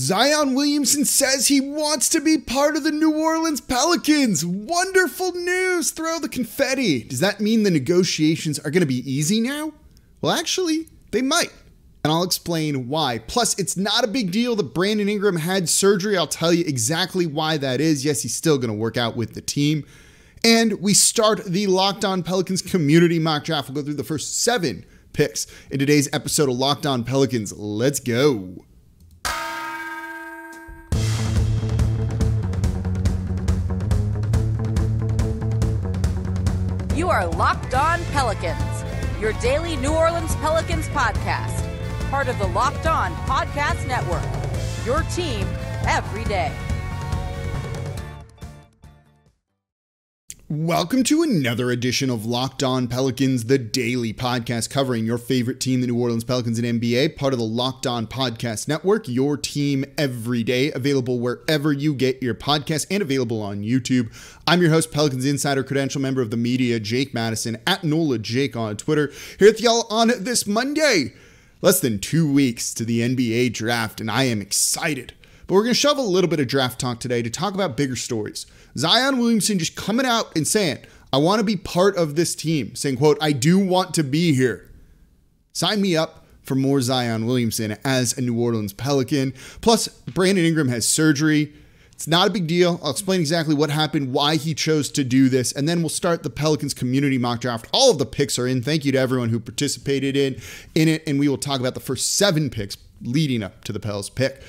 Zion Williamson says he wants to be part of the New Orleans Pelicans. Wonderful news. Throw the confetti. Does that mean the negotiations are going to be easy now? Well, actually, they might. And I'll explain why. Plus, it's not a big deal that Brandon Ingram had surgery. I'll tell you exactly why that is. Yes, he's still going to work out with the team. And we start the Locked On Pelicans community mock draft. We'll go through the first 7 picks in today's episode of Locked On Pelicans. Let's go. You are Locked On Pelicans, your daily New Orleans Pelicans podcast, part of the Locked On Podcast Network, your team every day. Welcome to another edition of Locked On Pelicans, the daily podcast covering your favorite team, the New Orleans Pelicans and NBA, part of the Locked On Podcast Network, your team every day, available wherever you get your podcasts and available on YouTube. I'm your host, Pelicans Insider, credential member of the media, Jake Madison, at NOLA Jake on Twitter, here with y'all on this Monday. Less than 2 weeks to the NBA draft, and I am excited. But we're going to shove a little bit of draft talk today to talk about bigger stories. Zion Williamson just coming out and saying, I want to be part of this team. Saying, quote, I do want to be here. Sign me up for more Zion Williamson as a New Orleans Pelican. Plus, Brandon Ingram has surgery. It's not a big deal. I'll explain exactly what happened, why he chose to do this, and then we'll start the Pelicans community mock draft. All of the picks are in. Thank you to everyone who participated in it, and we will talk about the first 7 picks leading up to the Pels pick.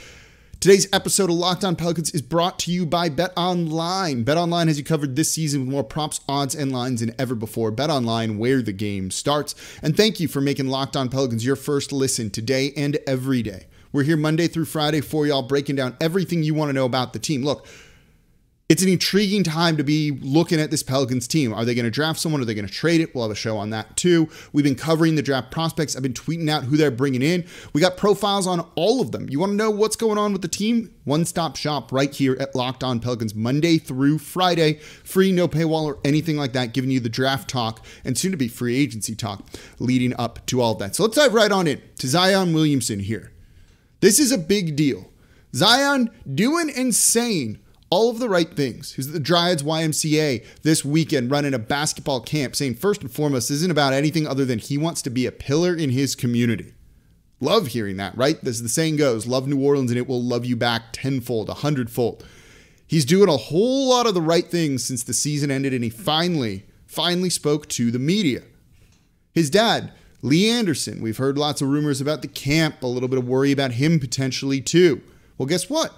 Today's episode of Locked On Pelicans is brought to you by BetOnline. BetOnline has you covered this season with more props, odds, and lines than ever before. BetOnline, where the game starts. And thank you for making Locked On Pelicans your first listen today and every day. We're here Monday through Friday for y'all, breaking down everything you want to know about the team. Look, it's an intriguing time to be looking at this Pelicans team. Are they going to draft someone? Are they going to trade it? We'll have a show on that too. We've been covering the draft prospects. I've been tweeting out who they're bringing in. We got profiles on all of them. You want to know what's going on with the team? One-stop shop right here at Locked On Pelicans, Monday through Friday. Free, no paywall or anything like that, giving you the draft talk and soon to be free agency talk leading up to all of that. So let's dive right on in to Zion Williamson here. This is a big deal. Zion doing and saying all of the right things. He's at the Dryads YMCA this weekend running a basketball camp, saying first and foremost, this isn't about anything other than he wants to be a pillar in his community. Love hearing that, right? As the saying goes, love New Orleans and it will love you back tenfold, 100-fold. He's doing a whole lot of the right things since the season ended, and he finally spoke to the media. His dad, Lee Anderson, we've heard lots of rumors about the camp, a little bit of worry about him potentially too. Well, guess what?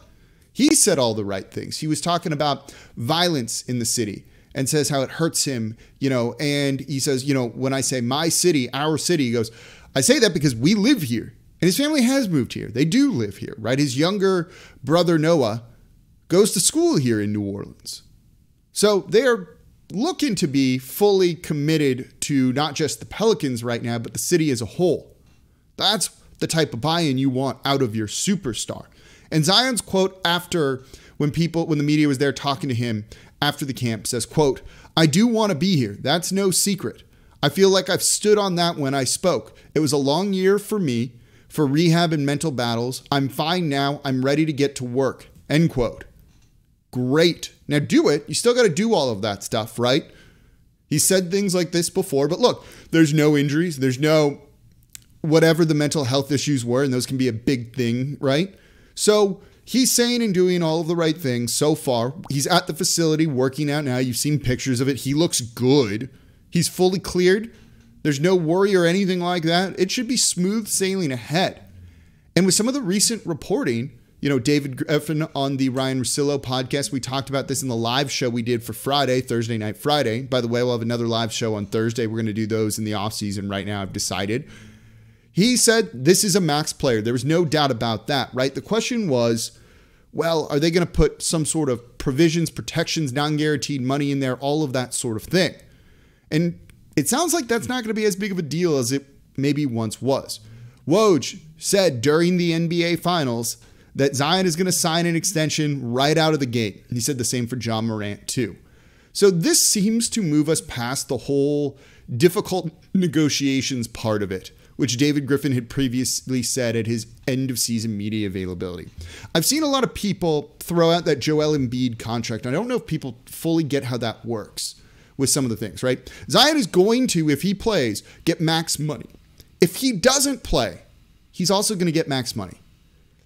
He said all the right things. He was talking about violence in the city and says how it hurts him, and he says, when I say my city, our city, he goes, I say that because we live here. And his family has moved here. They do live here, right? His younger brother, Noah, goes to school here in New Orleans. So they're looking to be fully committed to not just the Pelicans right now, but the city as a whole. That's the type of buy-in you want out of your superstar. And Zion's quote after, when the media was there talking to him after the camp, says, quote, I do want to be here. That's no secret. I feel like I've stood on that when I spoke. It was a long year for me, for rehab and mental battles. I'm fine now. I'm ready to get to work. End quote. Great. Now do it. You still got to do all of that stuff, right? He said things like this before, but look, there's no injuries. There's no whatever the mental health issues were, and those can be a big thing, right? So he's saying and doing all of the right things so far. He's at the facility working out now. You've seen pictures of it. He looks good. He's fully cleared. There's no worry or anything like that. It should be smooth sailing ahead. And with some of the recent reporting, David Griffin on the Ryan Russillo podcast, we talked about this in the live show we did for Thursday Night Friday. By the way, we'll have another live show on Thursday. We're going to do those in the offseason right now, I've decided. He said this is a max player. There was no doubt about that, right? The question was, well, are they going to put some sort of provisions, protections, non-guaranteed money in there, all of that sort of thing? And it sounds like that's not going to be as big of a deal as it maybe once was. Woj said during the NBA Finals that Zion is going to sign an extension right out of the gate. He said the same for John Morant too. So this seems to move us past the whole difficult negotiations part of it, which David Griffin had previously said at his end-of-season media availability. I've seen a lot of people throw out that Joel Embiid contract. I don't know if people fully get how that works with some of the things, right? Zion is going to, if he plays, get max money. If he doesn't play, he's also going to get max money.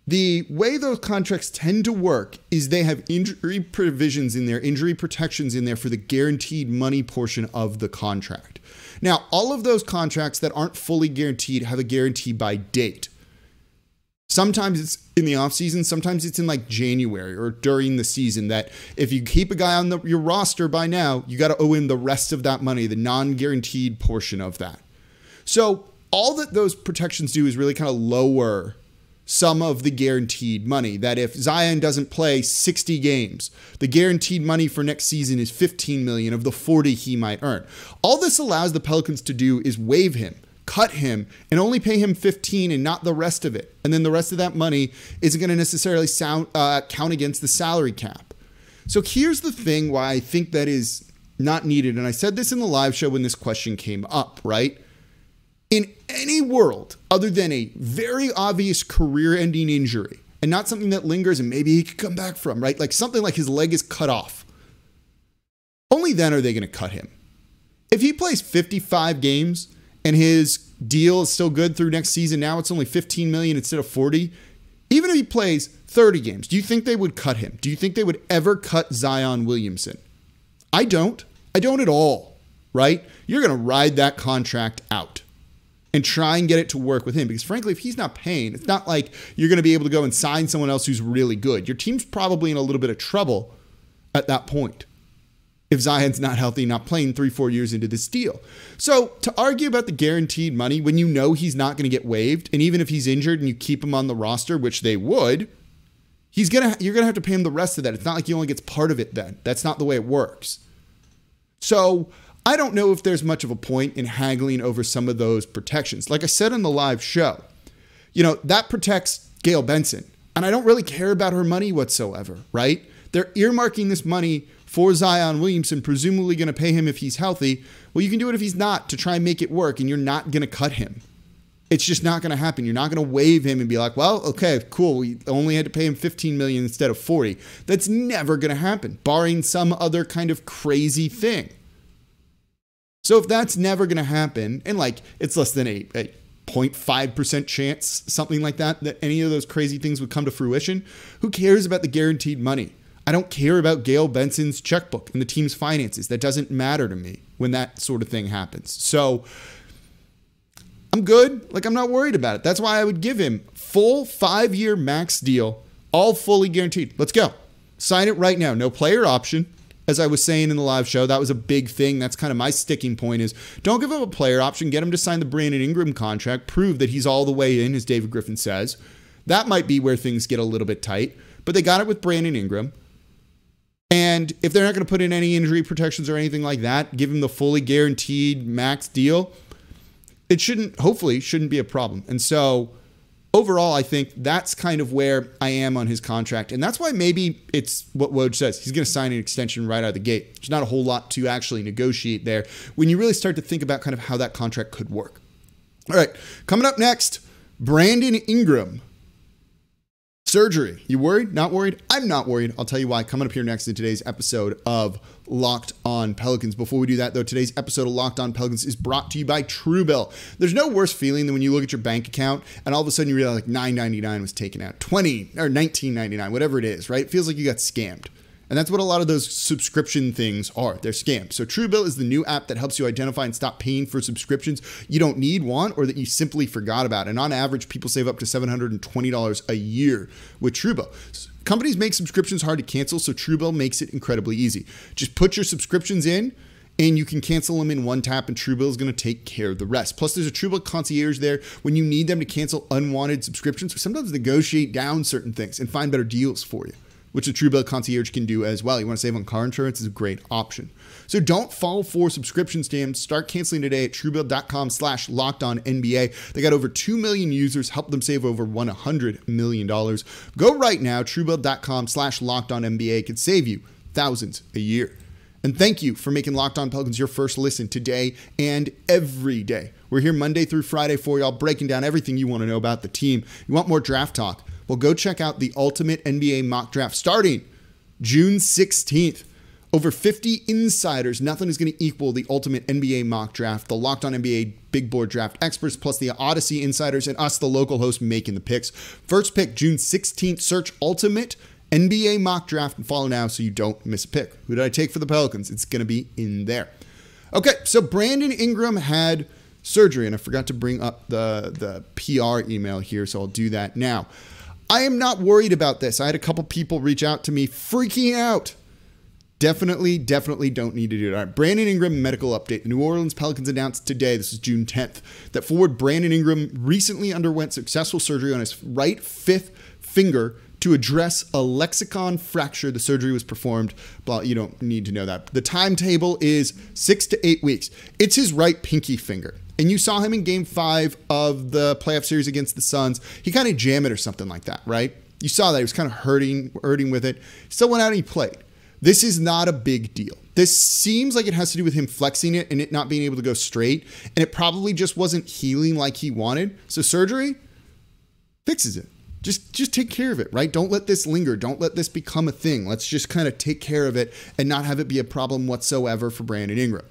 The way those contracts tend to work is they have injury provisions in there, injury protections in there for the guaranteed money portion of the contract. Now, all of those contracts that aren't fully guaranteed have a guarantee by date. Sometimes it's in the offseason, sometimes it's in like January or during the season, that if you keep a guy on your roster by now, you got to owe him the rest of that money, the non-guaranteed portion of that. So all that those protections do is really kind of lower some of the guaranteed money. That if Zion doesn't play 60 games, the guaranteed money for next season is $15 million of the 40 he might earn. All this allows the Pelicans to do is waive him, cut him, and only pay him 15 and not the rest of it. And then the rest of that money isn't going to necessarily count against the salary cap. So here's the thing why I think that is not needed. And I said this in the live show when this question came up, right? In any world other than a very obvious career-ending injury, and not something that lingers and maybe he could come back from, right? Like something like his leg is cut off. Only then are they going to cut him. If he plays 55 games and his deal is still good through next season, now it's only $15 million instead of 40. Even if he plays 30 games, do you think they would cut him? Do you think they would ever cut Zion Williamson? I don't. I don't at all, right? You're going to ride that contract out and try and get it to work with him. Because frankly, if he's not paying, it's not like you're going to be able to go and sign someone else who's really good. Your team's probably in a little bit of trouble at that point if Zion's not healthy, not playing 3-4 years into this deal. So to argue about the guaranteed money when you know he's not going to get waived, and even if he's injured and you keep him on the roster, which they would, you're going to have to pay him the rest of that. It's not like he only gets part of it then. That's not the way it works. So I don't know if there's much of a point in haggling over some of those protections. Like I said in the live show, that protects Gail Benson. And I don't really care about her money whatsoever, right? They're earmarking this money for Zion Williamson, presumably going to pay him if he's healthy. Well, you can do it if he's not to try and make it work, and you're not going to cut him. It's just not going to happen. You're not going to waive him and be like, well, okay, cool. We only had to pay him $15 million instead of 40. That's never going to happen, barring some other kind of crazy thing. So if that's never going to happen, and like it's less than a 0.5% chance, something like that any of those crazy things would come to fruition, who cares about the guaranteed money? I don't care about Gail Benson's checkbook and the team's finances. That doesn't matter to me when that sort of thing happens. So I'm good. Like, I'm not worried about it. That's why I would give him full 5-year max deal, all fully guaranteed. Let's go. Sign it right now. No player option. As I was saying in the live show, that was a big thing. That's kind of my sticking point is don't give him a player option. Get him to sign the Brandon Ingram contract. Prove that he's all the way in, as David Griffin says. That might be where things get a little bit tight. But they got it with Brandon Ingram. And if they're not going to put in any injury protections or anything like that, give him the fully guaranteed max deal, it hopefully shouldn't be a problem. And so overall, I think that's kind of where I am on his contract. And that's why maybe it's what Woj says. He's going to sign an extension right out of the gate. There's not a whole lot to actually negotiate there when you really start to think about kind of how that contract could work. All right, coming up next, Brandon Ingram. Surgery. You worried? Not worried? I'm not worried. I'll tell you why. Coming up here next in today's episode of Locked On Pelicans. Before we do that, though, today's episode of Locked On Pelicans is brought to you by TrueBill. There's no worse feeling than when you look at your bank account and all of a sudden you realize like $9.99 was taken out, $20 or $19.99, whatever it is, right? It feels like you got scammed. And that's what a lot of those subscription things are. They're scams. So TrueBill is the new app that helps you identify and stop paying for subscriptions you don't need, want, or that you simply forgot about. And on average, people save up to $720 a year with TrueBill. Companies make subscriptions hard to cancel, so TrueBill makes it incredibly easy. Just put your subscriptions in, and you can cancel them in one tap, and TrueBill is going to take care of the rest. Plus, there's a TrueBill concierge there when you need them to cancel unwanted subscriptions or sometimes negotiate down certain things and find better deals for you, which the TrueBill concierge can do as well. You want to save on car insurance is a great option. So don't fall for subscription scams. Start canceling today at TrueBill.com/LockedOnNBA. They got over 2 million users, help them save over $100 million. Go right now. TrueBill.com/LockedOnNBA can save you thousands a year. And thank you for making Locked On Pelicans your first listen today and every day. We're here Monday through Friday for y'all, breaking down everything you want to know about the team. You want more draft talk? Well, go check out the Ultimate NBA Mock Draft starting June 16th. Over 50 insiders. Nothing is going to equal the Ultimate NBA Mock Draft, the Locked On NBA Big Board Draft experts, plus the Odyssey insiders, and us, the local host, making the picks. First pick, June 16th. Search Ultimate NBA Mock Draft and follow now so you don't miss a pick. Who did I take for the Pelicans? It's going to be in there. Okay, so Brandon Ingram had surgery, and I forgot to bring up the PR email here, so I'll do that now. I am not worried about this. I had a couple people reach out to me freaking out. Definitely don't need to do it. All right, Brandon Ingram medical update. The New Orleans Pelicans announced today, this is June 10th, that forward Brandon Ingram recently underwent successful surgery on his right fifth finger to address a lexicon fracture. The surgery was performed, but you don't need to know that. The timetable is 6 to 8 weeks. It's his right pinky finger. And you saw him in Game 5 of the playoff series against the Suns. He kind of jammed it or something like that, right? You saw that. He was kind of hurting with it. Still went out and he played. This is not a big deal. This seems like it has to do with him flexing it and it not being able to go straight. And it probably just wasn't healing like he wanted. So surgery fixes it. Just take care of it, right? Don't let this linger. Don't let this become a thing. Let's just kind of take care of it and not have it be a problem whatsoever for Brandon Ingram.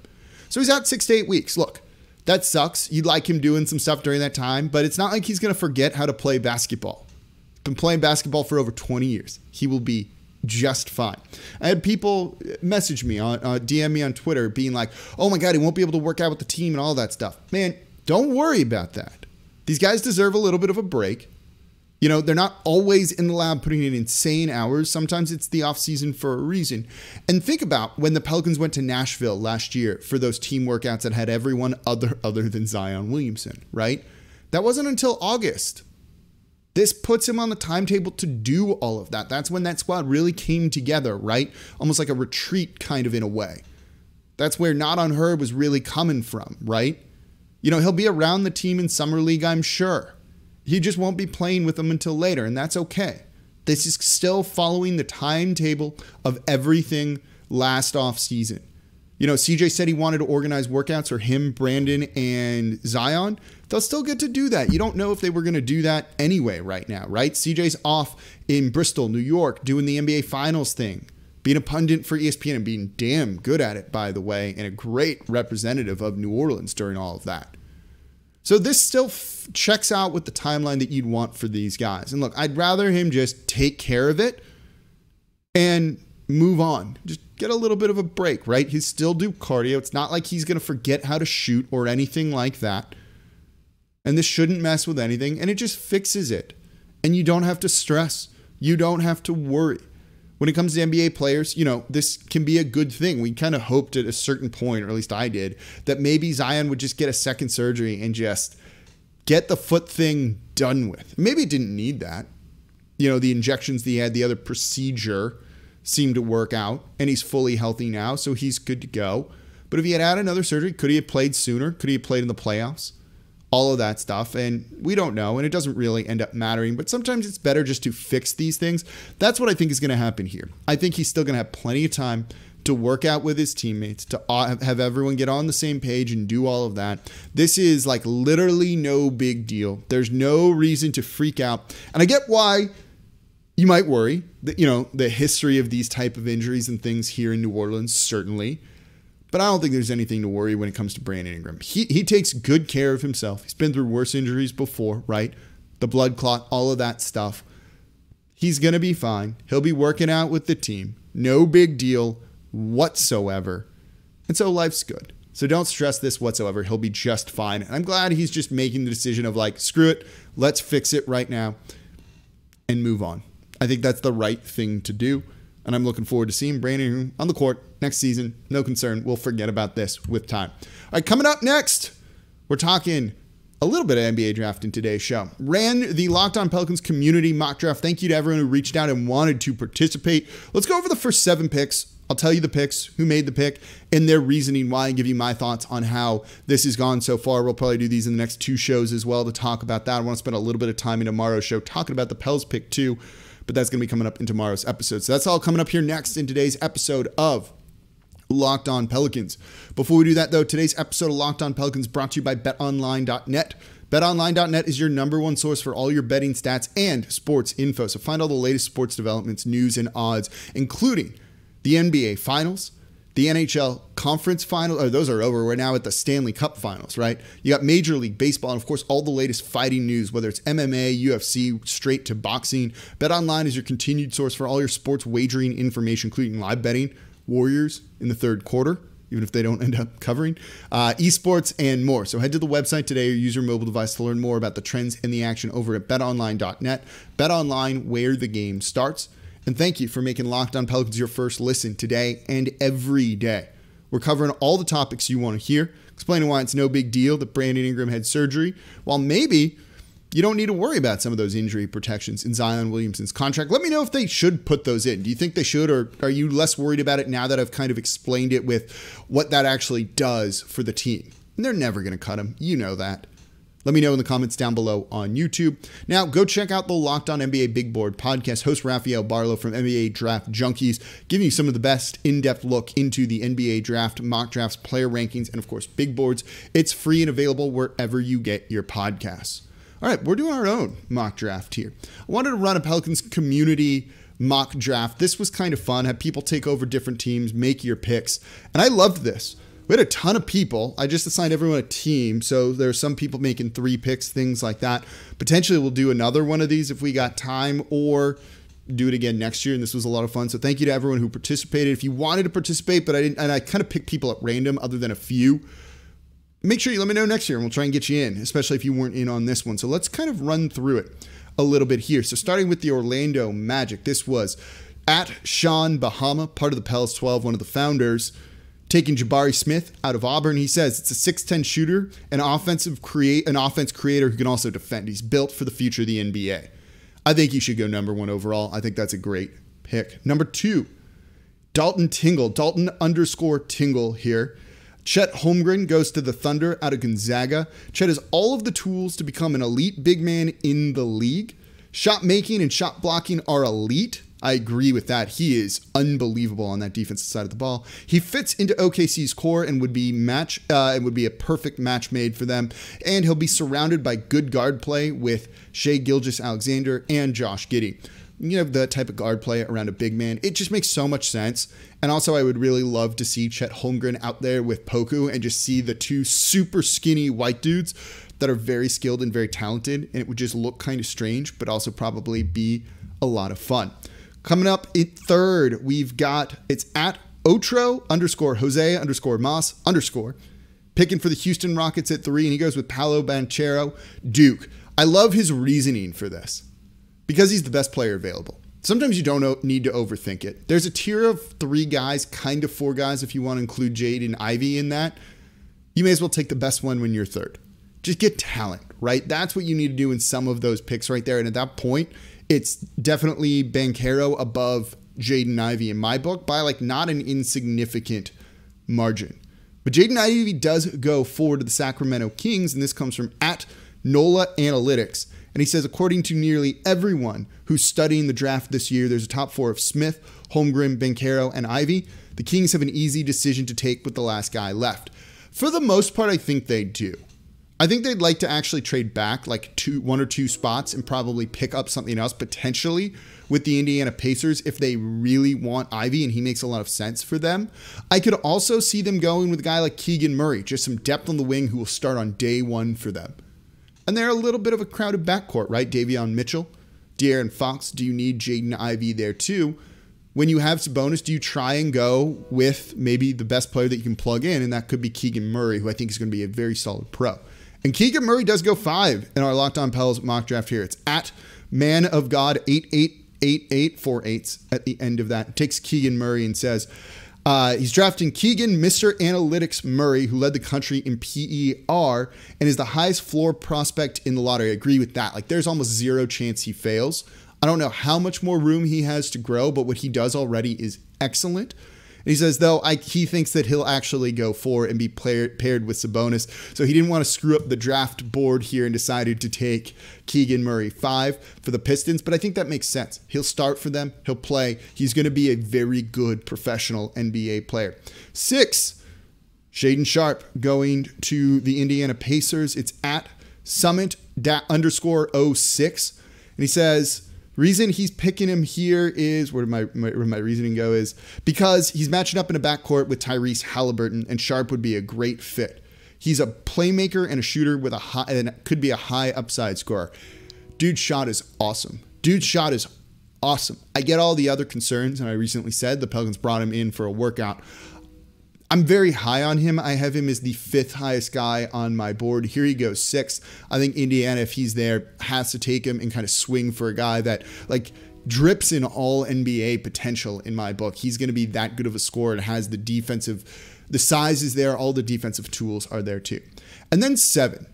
So he's out 6 to 8 weeks. Look, that sucks. You'd like him doing some stuff during that time, but it's not like he's going to forget how to play basketball. He's been playing basketball for over 20 years. He will be just fine. I had people message me, DM me on Twitter being like, oh my God, he won't be able to work out with the team and all that stuff. Man, don't worry about that. These guys deserve a little bit of a break. You know, they're not always in the lab putting in insane hours. Sometimes it's the off season for a reason. And think about when the Pelicans went to Nashville last year for those team workouts that had everyone other than Zion Williamson, right? That wasn't until August. This puts him on the timetable to do all of that. That's when that squad really came together, right? Almost like a retreat kind of in a way. That's where Not on Her was really coming from, right? You know, he'll be around the team in Summer League, I'm sure. He just won't be playing with them until later, and that's okay. This is still following the timetable of everything last off season. You know, CJ said he wanted to organize workouts for him, Brandon, and Zion. They'll still get to do that. You don't know if they were going to do that anyway right now, right? CJ's off in Bristol, New York, doing the NBA Finals thing, being a pundit for ESPN and being damn good at it, by the way, and a great representative of New Orleans during all of that. So this still checks out with the timeline that you'd want for these guys. And look, I'd rather him just take care of it and move on. Just get a little bit of a break, right? He'll still do cardio. It's not like he's going to forget how to shoot or anything like that. And this shouldn't mess with anything. And it just fixes it. And you don't have to stress. You don't have to worry. When it comes to NBA players, you know, this can be a good thing. We kind of hoped at a certain point, or at least I did, that maybe Zion would just get a second surgery and just get the foot thing done with. Maybe it didn't need that. You know, the injections that he had, the other procedure seemed to work out, and he's fully healthy now, so he's good to go. But if he had another surgery, could he have played sooner? Could he have played in the playoffs? All of that stuff, and we don't know, and it doesn't really end up mattering, but sometimes it's better just to fix these things. That's what I think is going to happen here. I think he's still going to have plenty of time to work out with his teammates, to have everyone get on the same page and do all of that. This is like literally no big deal. There's no reason to freak out, and I get why you might worry. That, you know, the history of these type of injuries and things here in New Orleans, certainly. But I don't think there's anything to worry when it comes to Brandon Ingram. He takes good care of himself. He's been through worse injuries before, right? The blood clot, all of that stuff. He's going to be fine. He'll be working out with the team. No big deal whatsoever. And so life's good. So don't stress this whatsoever. He'll be just fine. And I'm glad he's just making the decision of like, screw it. Let's fix it right now and move on. I think that's the right thing to do. And I'm looking forward to seeing Brandon Ingram on the court next season. No concern. We'll forget about this with time. All right, coming up next, we're talking a little bit of NBA draft in today's show. Ran the Locked On Pelicans community mock draft. Thank you to everyone who reached out and wanted to participate. Let's go over the first 7 picks. I'll tell you the picks, who made the pick, and their reasoning why, and give you my thoughts on how this has gone so far. We'll probably do these in the next 2 shows as well to talk about that. I want to spend a little bit of time in tomorrow's show talking about the Pels pick too, but that's going to be coming up in tomorrow's episode. So that's all coming up here next in today's episode of Locked On Pelicans. Before we do that, though, today's episode of Locked On Pelicans brought to you by BetOnline.net. BetOnline.net is your number one source for all your betting stats and sports info. So find all the latest sports developments, news, and odds, including the NBA Finals, the NHL Conference Finals. Those are over. We're now at the Stanley Cup Finals, right? You got Major League Baseball, and of course, all the latest fighting news, whether it's MMA, UFC, straight to boxing. BetOnline is your continued source for all your sports wagering information, including live betting, Warriors in the third quarter, even if they don't end up covering, esports, and more. So head to the website today or use your mobile device to learn more about the trends and the action over at betonline.net. BetOnline, where the game starts. And thank you for making Locked On Pelicans your first listen today and every day. We're covering all the topics you want to hear, explaining why it's no big deal that Brandon Ingram had surgery, while maybe you don't need to worry about some of those injury protections in Zion Williamson's contract. Let me know if they should put those in. Do you think they should, or are you less worried about it now that I've kind of explained it with what that actually does for the team? And they're never going to cut him. You know that. Let me know in the comments down below on YouTube. Now, go check out the Locked On NBA Big Board podcast. Host Rafael Barlow from NBA Draft Junkies, giving you some of the best in-depth look into the NBA draft, mock drafts, player rankings, and of course, big boards. It's free and available wherever you get your podcasts. All right, we're doing our own mock draft here. I wanted to run a Pelicans community mock draft. This was kind of fun. Have people take over different teams, make your picks. And I loved this. We had a ton of people. I just assigned everyone a team. So there are some people making 3 picks, things like that. Potentially we'll do another one of these if we got time, or do it again next year. And this was a lot of fun. So thank you to everyone who participated. If you wanted to participate, but I didn't, and I kind of picked people at random other than a few, make sure you let me know next year and we'll try and get you in, especially if you weren't in on this one. So let's kind of run through it a little bit here. So starting with the Orlando Magic, this was at Sean Bahama, part of the Pels 12, one of the founders, taking Jabari Smith out of Auburn. He says it's a 6'10 shooter, an offense creator who can also defend. He's built for the future of the NBA. I think he should go number 1 overall. I think that's a great pick. Number 2, Dalton Tingle, Dalton_Tingle here. Chet Holmgren goes to the Thunder out of Gonzaga. Chet has all of the tools to become an elite big man in the league. Shot making and shot blocking are elite. I agree with that. He is unbelievable on that defensive side of the ball. He fits into OKC's core and would be a perfect match made for them. And he'll be surrounded by good guard play with Shai Gilgeous-Alexander and Josh Giddey. You know, the type of guard play around a big man. It just makes so much sense. And also, I would really love to see Chet Holmgren out there with Poku and just see the 2 super skinny white dudes that are very skilled and very talented. And it would just look kind of strange, but also probably be a lot of fun. Coming up at 3rd, it's at Otro_Jose_Mas_, picking for the Houston Rockets at 3, and he goes with Paolo Banchero, Duke. I love his reasoning for this, because he's the best player available. Sometimes you don't need to overthink it. There's a tier of 3 guys, kind of 4 guys if you want to include Jaden Ivey in that. You may as well take the best one when you're 3rd. Just get talent, right? That's what you need to do in some of those picks right there. And at that point, it's definitely Banchero above Jaden Ivey in my book by not an insignificant margin. But Jaden Ivey does go forward to the Sacramento Kings, and this comes from at NOLA Analytics. And he says, according to nearly everyone who's studying the draft this year, there's a top 4 of Smith, Holmgren, Banchero, and Ivey. The Kings have an easy decision to take with the last guy left. For the most part, I think they do. I think they'd like to actually trade back 1 or 2 spots and probably pick up something else potentially with the Indiana Pacers if they really want Ivey and he makes a lot of sense for them. I could also see them going with a guy like Keegan Murray, just some depth on the wing who will start on day 1 for them. And they're a little bit of a crowded backcourt, right? Davion Mitchell, De'Aaron Fox. Do you need Jaden Ivey there too? When you have Sabonis, do you try and go with maybe the best player that you can plug in? And that could be Keegan Murray, who I think is going to be a very solid pro. And Keegan Murray does go 5 in our Locked On Pels mock draft here. It's at Man of God 888848 at the end of that. It takes Keegan Murray and says, he's drafting Keegan, Mr. Analytics Murray, who led the country in PER and is the highest floor prospect in the lottery. I agree with that. There's almost 0 chance he fails. I don't know how much more room he has to grow, but what he does already is excellent. And he says, though, he thinks that he'll actually go 4 and be paired with Sabonis. So he didn't want to screw up the draft board here and decided to take Keegan Murray 5 for the Pistons. But I think that makes sense. He'll start for them. He'll play. He's going to be a very good professional NBA player. 6, Shaedon Sharpe going to the Indiana Pacers. It's at Summit_06. And he says, reason he's picking him here is, where my reasoning go is, because he's matching up in a backcourt with Tyrese Halliburton, and Sharpe would be a great fit. He's a playmaker and a shooter with a high, and could be a high upside scorer. Dude's shot is awesome. I get all the other concerns, and I recently said the Pelicans brought him in for a workout. I'm very high on him. I have him as the 5th highest guy on my board. Here he goes, 6th. I think Indiana, if he's there, has to take him and kind of swing for a guy that like drips in all NBA potential in my book. He's going to be that good of a scorer and has the size is there. All the defensive tools are there too. And then 7.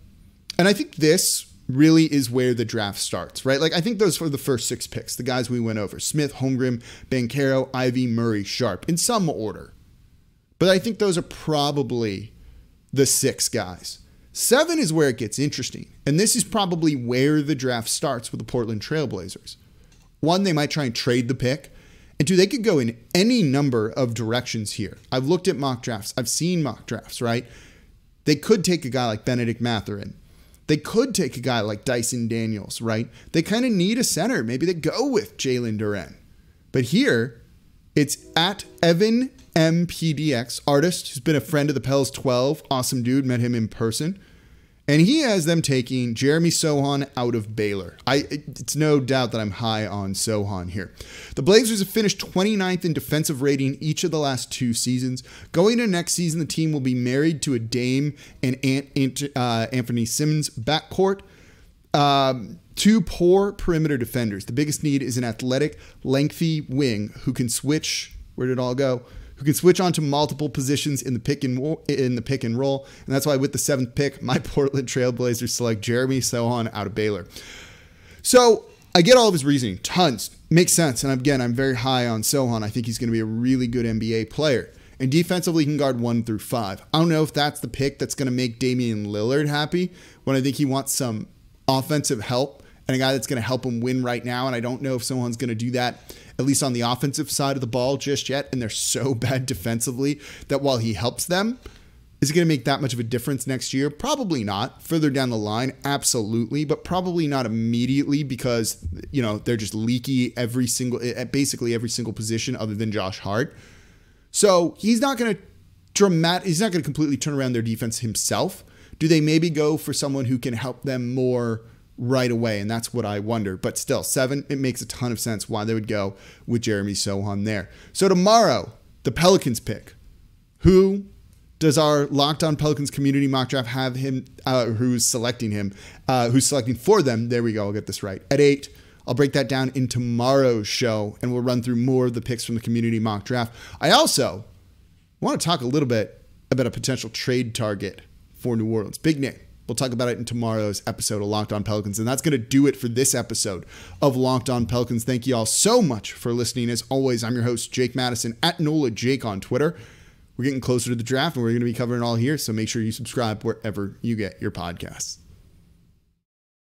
And I think this really is where the draft starts, right? Like I think those were the first 6 picks, the guys we went over: Smith, Holmgren, Banchero, Ivy, Murray, Sharpe, in some order. But I think those are probably the 6 guys. 7 is where it gets interesting. And this is probably where the draft starts with the Portland Trailblazers. 1, they might try and trade the pick. And 2, they could go in any number of directions here. I've looked at mock drafts. I've seen mock drafts, right? They could take a guy like Benedict Mathurin. They could take a guy like Dyson Daniels, right? They kind of need a center. Maybe they go with Jalen Duren. But here, it's at Evan MPDX, artist who's been a friend of the Pels 12. Awesome dude, met him in person. And he has them taking Jeremy Sochan out of Baylor. It's no doubt that I'm high on Sochan here. The Blazers have finished 29th in defensive rating each of the last 2 seasons. Going into next season, the team will be married to a Dame and Anthony Simmons backcourt. 2 poor perimeter defenders. The biggest need is an athletic, lengthy wing who can switch. Where did it all go? Who can switch onto multiple positions in the pick and roll. And that's why with the 7th pick, my Portland Trailblazers select Jeremy Sochan out of Baylor. So I get all of his reasoning. Tons. Makes sense. And again, I'm very high on Sochan. I think he's going to be a really good NBA player. And defensively, he can guard 1 through 5. I don't know if that's the pick that's going to make Damian Lillard happy, when I think he wants some offensive help and a guy that's going to help him win right now. And I don't know if someone's going to do that, at least on the offensive side of the ball, just yet. And they're so bad defensively that while he helps them, is it going to make that much of a difference next year? Probably not. Further down the line, absolutely, but probably not immediately, because, you know, they're just leaky at basically every single position other than Josh Hart. So he's not going to completely turn around their defense himself. Do they maybe go for someone who can help them more right away? And that's what I wonder. But still, 7, it makes a ton of sense why they would go with Jeremy Sochan there. So tomorrow, the Pelicans pick. Who does our Locked On Pelicans community mock draft have him, who's selecting him, who's selecting for them? There we go. I'll get this right. At 8, I'll break that down in tomorrow's show, and we'll run through more of the picks from the community mock draft. I also want to talk a little bit about a potential trade target for New Orleans. Big name. We'll talk about it in tomorrow's episode of Locked On Pelicans. And that's going to do it for this episode of Locked On Pelicans. Thank you all so much for listening. As always, I'm your host, Jake Madison, at NOLA Jake on Twitter. We're getting closer to the draft, and we're going to be covering it all here. So make sure you subscribe wherever you get your podcasts.